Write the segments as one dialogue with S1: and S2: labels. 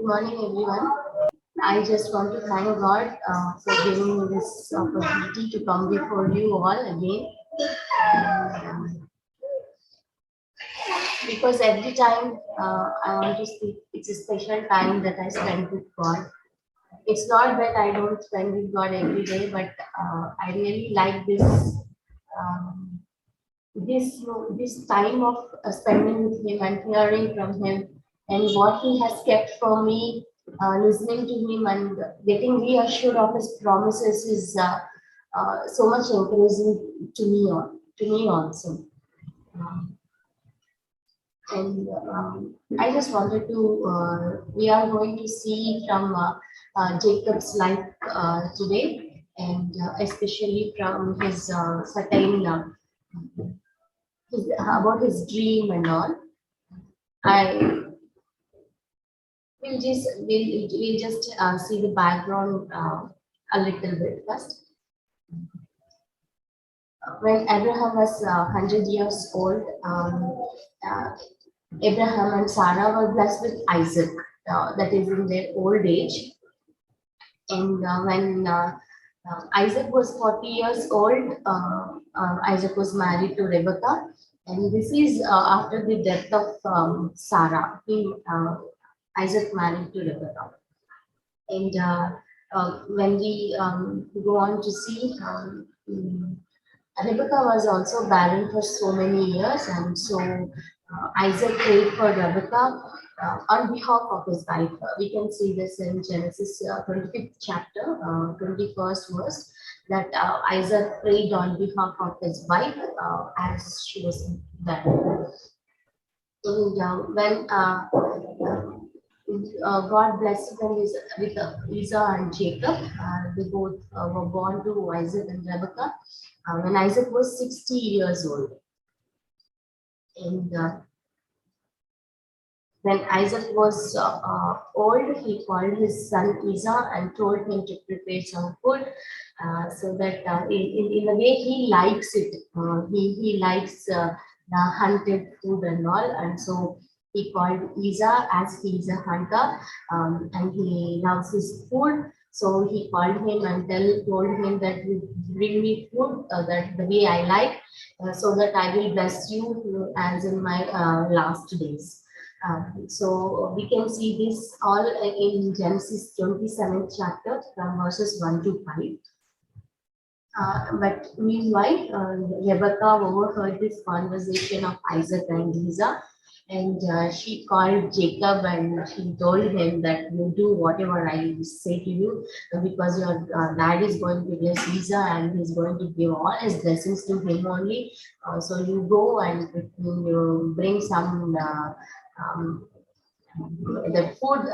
S1: Good morning, everyone. I just want to thank God for giving me this opportunity to come before you all again. And, because every time I want to speak, it's a special time that I spend with God. It's not that I don't spend with God every day, but I really like um, this time of spending with Him and hearing from Him and what He has kept for me, listening to Him and getting reassured of His promises is so much encouraging to me also. Um, and I just wanted to, we are going to see from Jacob's life today, and especially from his certain about his dream and all. I we'll just see the background a little bit first. When Abraham was 100 years old, uh, Abraham and Sarah were blessed with Isaac, that is in their old age. And when Isaac was 40 years old, Isaac was married to Rebecca. And this is after the death of Sarah. Isaac married to Rebecca. And when we go on to see, Rebecca was also barren for so many years, and so Isaac prayed for Rebecca on behalf of his wife. We can see this in Genesis 25th chapter, 21st verse, that Isaac prayed on behalf of his wife as she was barren. And when God blessed them with Esau and Jacob. They both were born to Isaac and Rebekah when Isaac was 60 years old. And when Isaac was old, he called his son Esau and told him to prepare some food so that in a way he likes it. He likes the hunted food and all. And so he called Esau as he is a hunter and he loves his food. So he called him and told him that you bring me food that the way I like, so that I will bless you as in my last days. So we can see this all in Genesis 27th chapter from verses 1 to 5. But meanwhile, Rebecca overheard this conversation of Isaac and Esau, and she called Jacob and she told him that you do whatever I say to you, because your dad is going to bless Esau and he's going to give all his blessings to him only. So you go and you bring some. The food,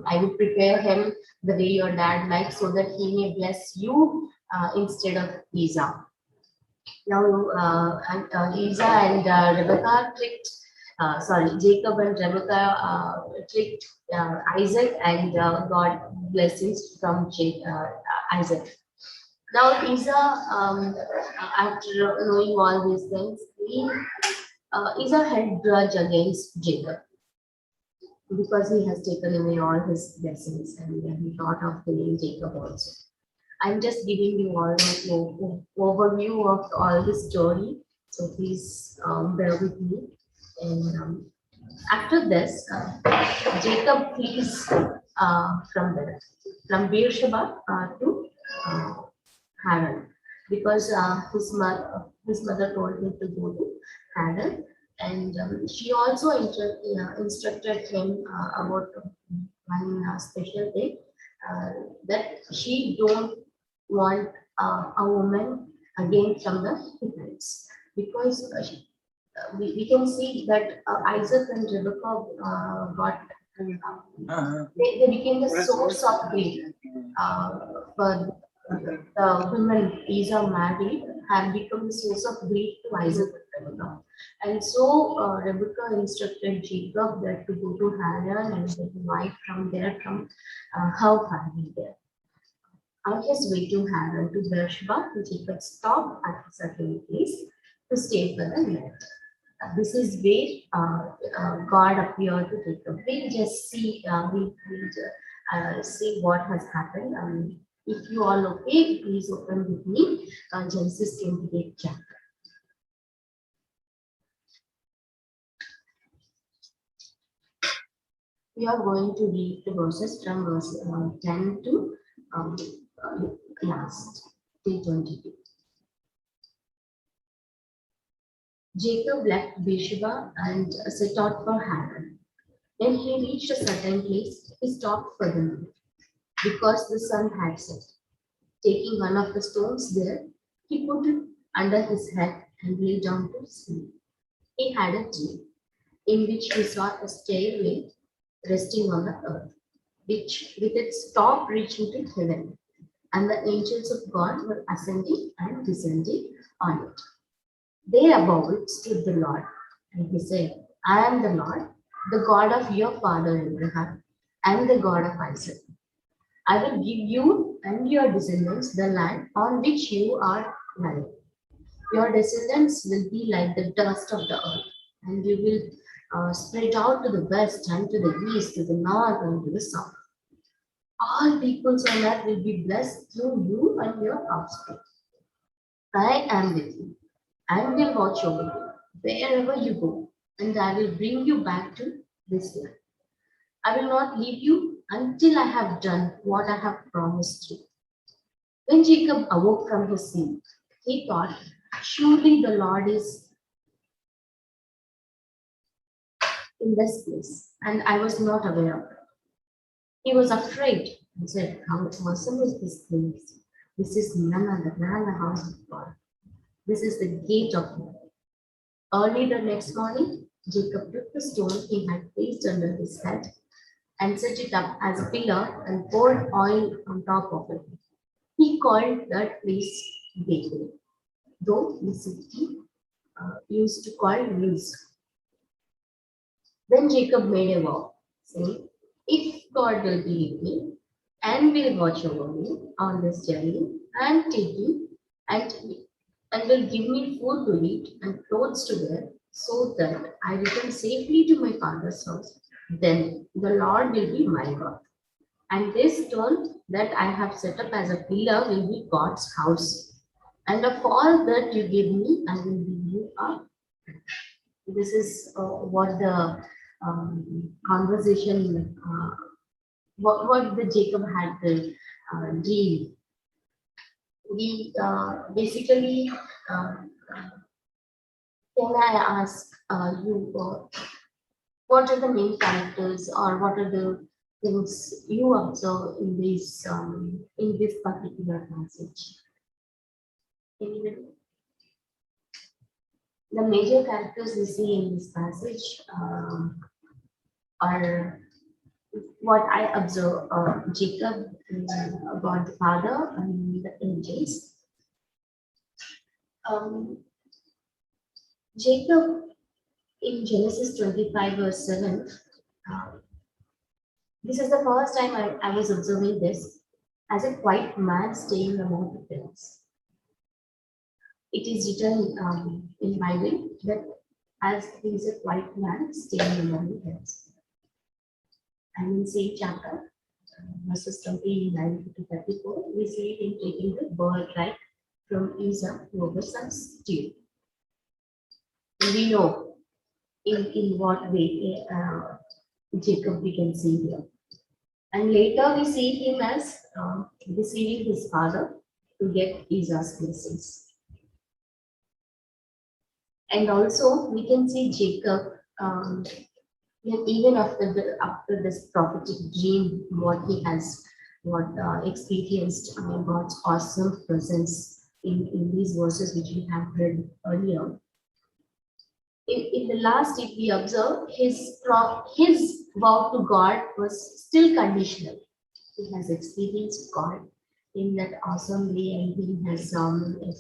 S1: I will prepare him the way your dad likes so that he may bless you instead of Esau. Now, Esau and Rebecca tricked, Jacob and Rebecca tricked Isaac and got blessings from Isaac. Now, Esau, after knowing all these things, Esau had grudge against Jacob because he has taken away all his blessings and he thought of killing Jacob also. I'm just giving you all the overview of all the story, so please bear with me. And after this, Jacob flees from Beersheba to uh, Haran, because his mother told him to go to Haran, and she also instructed him about one special thing, that she don't want a woman again from the Hittites, because we can see that Isaac and Rebecca got they became the source of grief for the women Esau married, have become the source of grief to Isaac and Rebecca. And so Rebecca instructed Jacob that to go to Haran and get a wife from there, from her family there. On his way to Haran to Beersheba, Jacob stopped at a certain place to stay for the night. This is where God appeared to Jacob. We'll just see, see what has happened. If you all okay, please open with me Genesis 28 chapter. We are going to read the verses from verse 10 to last, till 22. Jacob left Beersheba and set out for Haran. When he reached a certain place, he stopped for the night because the sun had set. Taking one of the stones there, he put it under his head and lay down to sleep. He had a dream in which he saw a stairway resting on the earth, which with its top reaching to heaven, and the angels of God were ascending and descending on it. There above it stood the Lord, and he said, I am the Lord, the God of your father Abraham, and the God of Isaac. I will give you and your descendants the land on which you are lying. Your descendants will be like the dust of the earth, and you will spread out to the west and to the east, to the north and to the south. All peoples on earth will be blessed through you and your offspring. I am with you and will watch over you wherever you go, and I will bring you back to this land. I will not leave you until I have done what I have promised you. When Jacob awoke from his sleep, he thought, surely the Lord is in this place, and I was not aware of it. He was afraid and said, how awesome is this place? This is none other than the house of God. This is the gate of heaven. Early the next morning, Jacob took the stone he had placed under his head and set it up as a pillar and poured oil on top of it. He called that place Bethel, though the city used to call Luz. Then Jacob made a vow, saying, if God will be with me and will watch over me on this journey and take me and will give me food to eat and clothes to wear, so that I return safely to my father's house, then the Lord will be my God. And this stone that I have set up as a pillar will be God's house. And of all that you give me, I will give you up. This is what the conversation, what the Jacob had the dream. We basically, can I ask you, what are the main characters, or what are the things you observe in this particular passage? Anybody? The major characters we see in this passage are what I observe: Jacob, God the Father, and the angels. Jacob in Genesis 25 verse 7. This is the first time I was observing this as a quiet man staying among the hills. It is written in Bible that as he is a quiet man staying among the hills. And in same chapter, verses 29 to 34, we see him taking the birthright from Esau over some stew. We know in what way Jacob we can see here. And later we see him as deceiving his father to get Esau's blessings. And also we can see Jacob even after this prophetic dream, what he has experienced God's awesome presence in these verses which we have read earlier. In the last, if we observe, his vow to God was still conditional. He has experienced God in that awesome way, and he has known that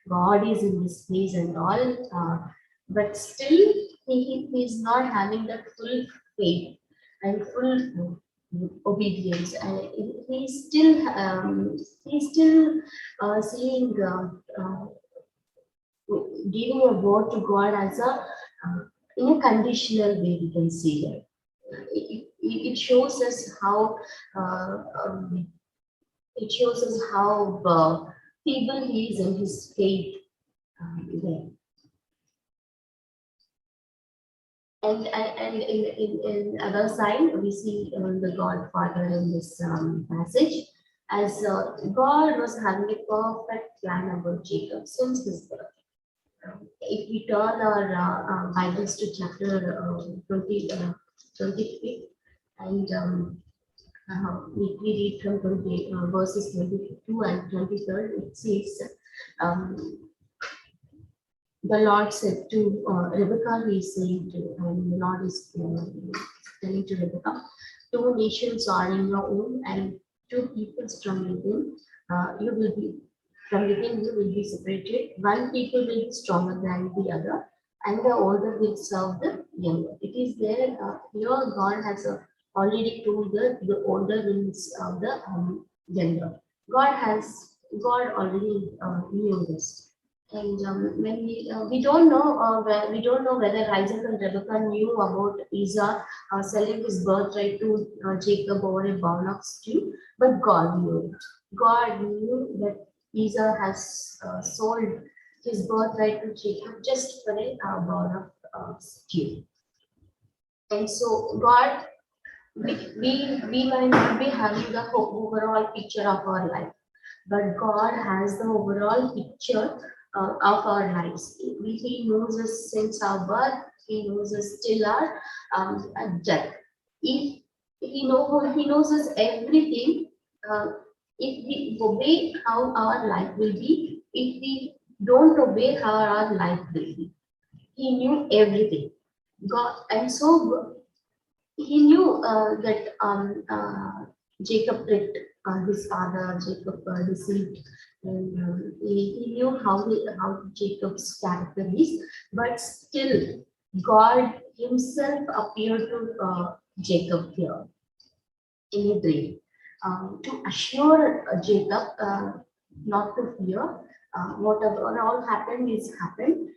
S1: God is in this place and all, but still he is not having that full faith and full obedience, and he's still seeing giving a word to God as a in a conditional way, we can see that. It shows us how it shows us how feeble he is in his faith there. And in other side, we see the Godfather in this passage, as God was having a perfect plan about Jacob since his birth. If we turn our Bibles to chapter 23, and we read from 20, verses 22 and 23, it says, um, the Lord said to Rebecca, he is saying to, the Lord is telling to Rebecca, two nations are in your womb, and two peoples from within you will be, from within you will be separated. One people will be stronger than the other, and the older will serve the younger. It is there, here God has already told the older will serve the younger. God already knew this. And when we don't know we don't know whether Isaac and Rebecca knew about Esau selling his birthright to Jacob over a bowl of stew, but God knew it. God knew that Esau has sold his birthright to Jacob just for a bowl of stew. And so God, we might not be having the overall picture of our life, but God has the overall picture of our lives. He knows us since our birth. He knows us till our death. If He knows us everything. Uh, if we obey, how our life will be. If we don't obey, how our life will be. He knew everything. God, and so he knew that Jacob tricked his father, Jacob deceived, and he knew how Jacob's character is, but still God himself appeared to Jacob here in a dream to assure Jacob not to fear. Whatever all happened is happened,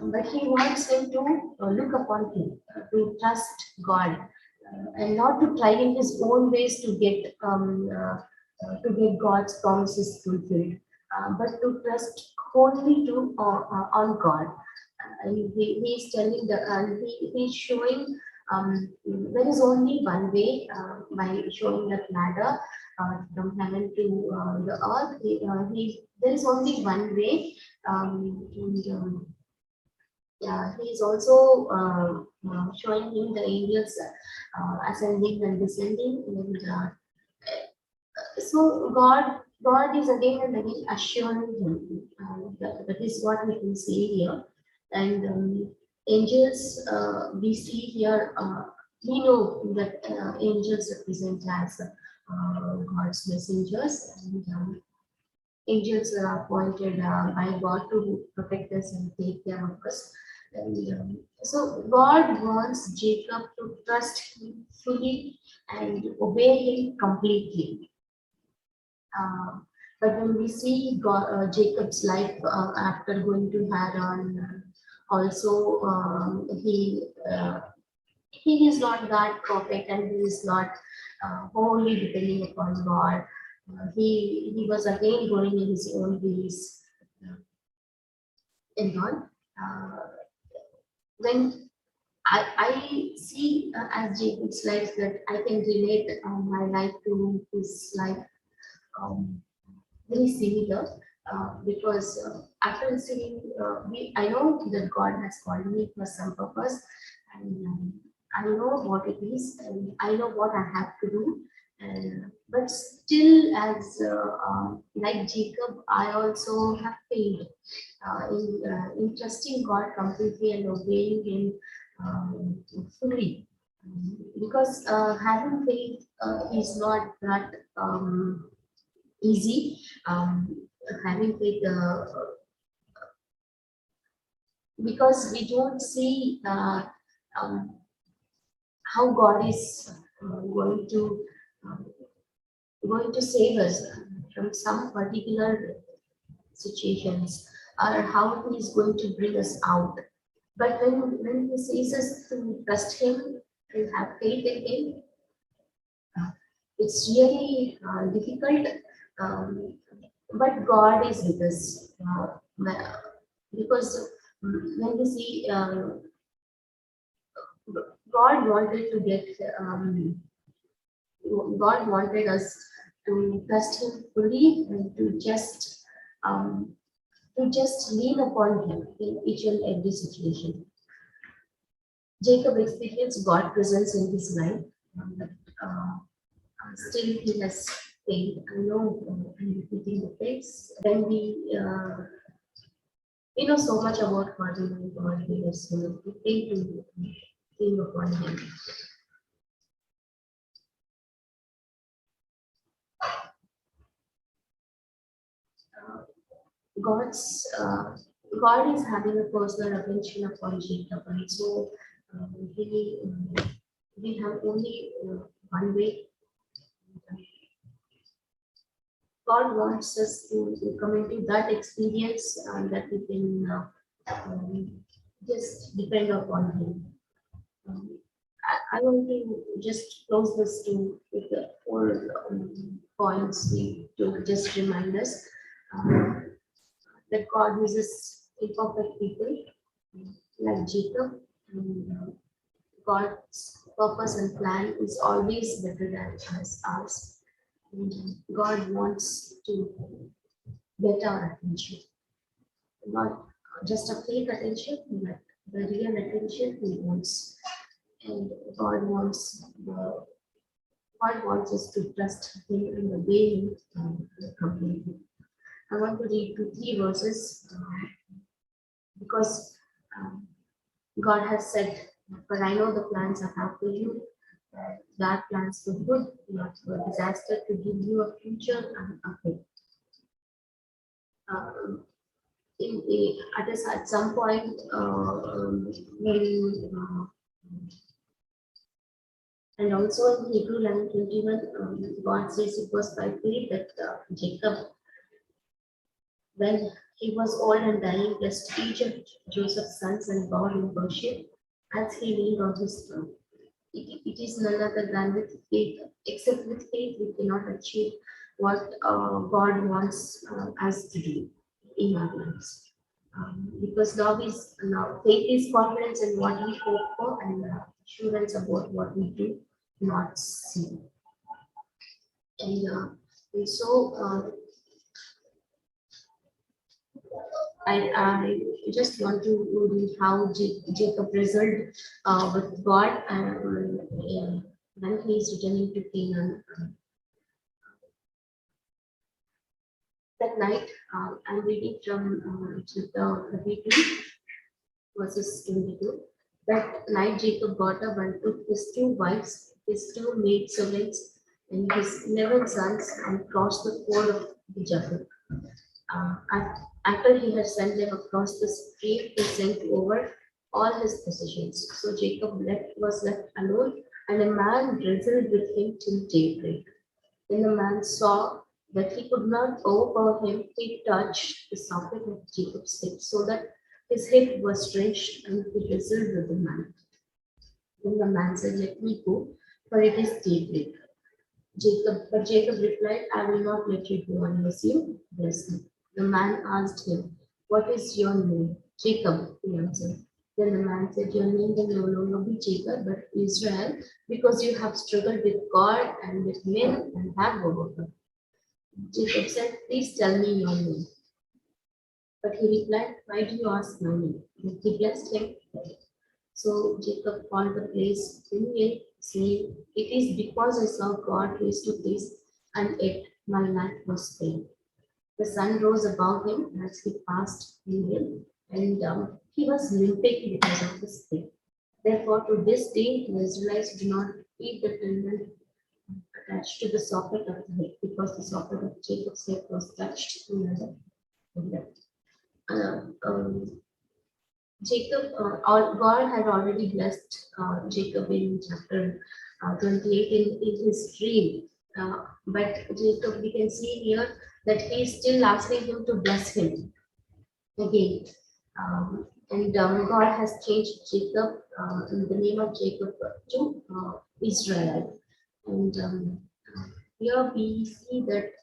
S1: but he wants him to look upon him, to trust God, and not to try in his own ways to get God's promises fulfilled, but to trust wholly to on God. And he is telling the and he's showing there is only one way by showing that ladder from heaven to the earth. There is only one way, and yeah, he is also showing him the angels ascending and descending. And so God is again and again assuring him. That is what we can see here. And angels, we see here, we know that angels represent as God's messengers. And angels are appointed by God to protect us and take care of us. And so God wants Jacob to trust him fully and obey him completely. But when we see Jacob's life after going to Haran, also he is not that perfect, and he is not wholly depending upon God. He was again going in his own ways and all. When I see as Jacob's life, that I can relate my life to his life very similar, because after seeing, I know that God has called me for some purpose, and I know what it is, and I know what I have to do. And but still, as like Jacob, I also have failed in trusting God completely and obeying Him fully. Because having faith is not that easy. Having faith, because we don't see um, how God is going to um, going to save us from some particular situations. or how he is going to bring us out. But when he says us to trust him and have faith in him, it's really difficult. Um, but God is with us because when we see God wanted to get God wanted us to trust Him fully and to just lean upon Him in each and every situation. Jacob experienced God presence in his life, but still he has faith. I know I'm repeating the phrase. When we know so much about God and God, we just we tend to think upon Him. God's God is having a personal attention upon Jacob, and so we have only one way. God wants us to come into that experience that we can just depend upon Him. I want to just close this to with the four points we to just remind us that God uses imperfect people like Jacob, and God's purpose and plan is always better than ours. And God wants to get our attention, not just a fake attention, but the real attention He wants. And God wants us to trust Him in the way completely. I want to read 2, 3 verses because um, God has said, "For I know the plans I have for you, that plans for good, not for disaster, to give you a future and a hope." Um, at some point, when and also in Hebrew 11:21, God says it was by faith that Jacob, when he was old and dying, blessed each of Joseph's sons and bowed in worship as he leaned on his throne. It is none other than with faith. Except with faith, we cannot achieve what God wants us to do in our lives. Because now faith is confidence in what we hope for and assurance about what we do not see. And so I just want to read how Jacob wrestled with God when he is returning to Canaan. That night, I'm reading from chapter 32, verses 22. That night, Jacob got up and took his 2 wives, his 2 maidservants, and his 11 sons, and crossed the ford of the Jabbok. After he had sent them across the stream, he sent over all his possessions. So Jacob was left alone, and a man wrestled with him till daybreak. When the man saw that he could not overpower him, he touched the socket of Jacob's hip, so that his hip was wrenched, and he wrestled with the man. Then the man said, "Let me go, for it is daybreak." But Jacob replied, "I will not let you go unless you bless me." The man asked him, "What is your name?" "Jacob," he answered. Then the man said, "Your name will no longer be Jacob, but Israel, because you have struggled with God and with men and have overcome." Jacob said, "Please tell me your name." But he replied, "Why do you ask my name?" And he blessed him. So Jacob called the place Peniel, saying, "It is because I saw God face to face, and yet my life was spared." The sun rose above him as he passed Peniel, and he was limping because of his pain. Therefore, to this day, the Israelites do not eat the tendon attached to the socket of the head, because the socket of Jacob's head was touched in the Jacob, God had already blessed Jacob in chapter 28 in his dream. But Jacob, we can see here that he is still asking him to bless him. again. And God has changed Jacob, in the name of Jacob, to Israel. And here we see that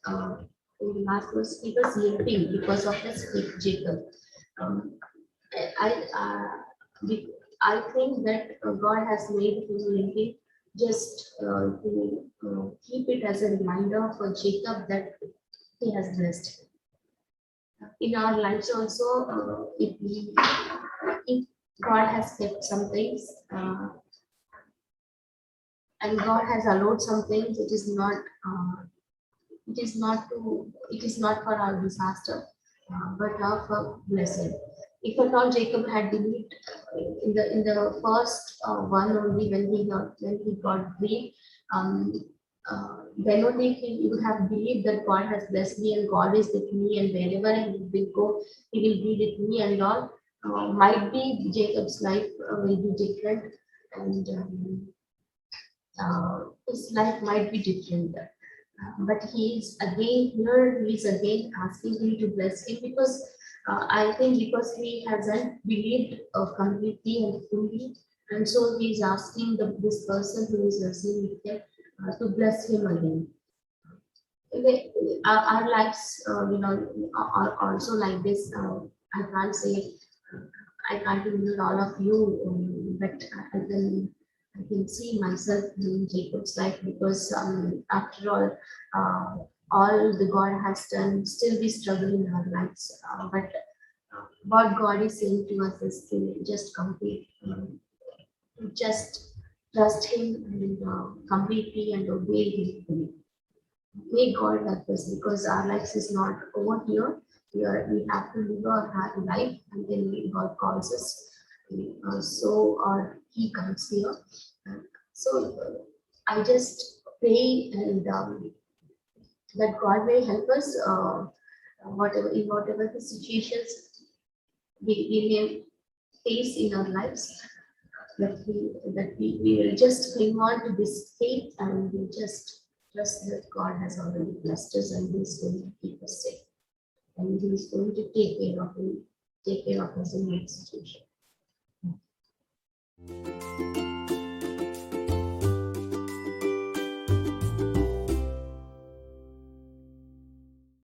S1: in the last verse, he was limping because of his faith, Jacob. Um, be- I think that God has made him limping just to keep it as a reminder for Jacob that he has blessed him. In our lives also, if God has kept some things, and God has allowed some things, it is not for our disaster, but for blessing. If at all Jacob had believed in the first one only, when he got grief, um, then only he would have believed that God has blessed me and God is with me, and wherever I will go, he will be with me and all. Might be Jacob's life will be different, and his life might be different. But he is again asking him to bless him because I think because he hasn't believed completely and fully, and so he is asking this person who is wrestling with him to bless him again. Our lives, are also like this. I can't say, I can't include all of you, but I can see myself in Jacob's life because after all the God has done, still we struggle in our lives. But what God is saying to us is to just complete, just trust Him and completely and obey Him. May God help us because our lives is not over here. We have to live our life until God calls us. So, or He comes here. Uh, So, I just pray and that God may help us, whatever the situations we may face in our lives, that we will just cling on to this faith and we just trust that God has already blessed us and He's going to keep us safe and He's going to take care of us in that situation.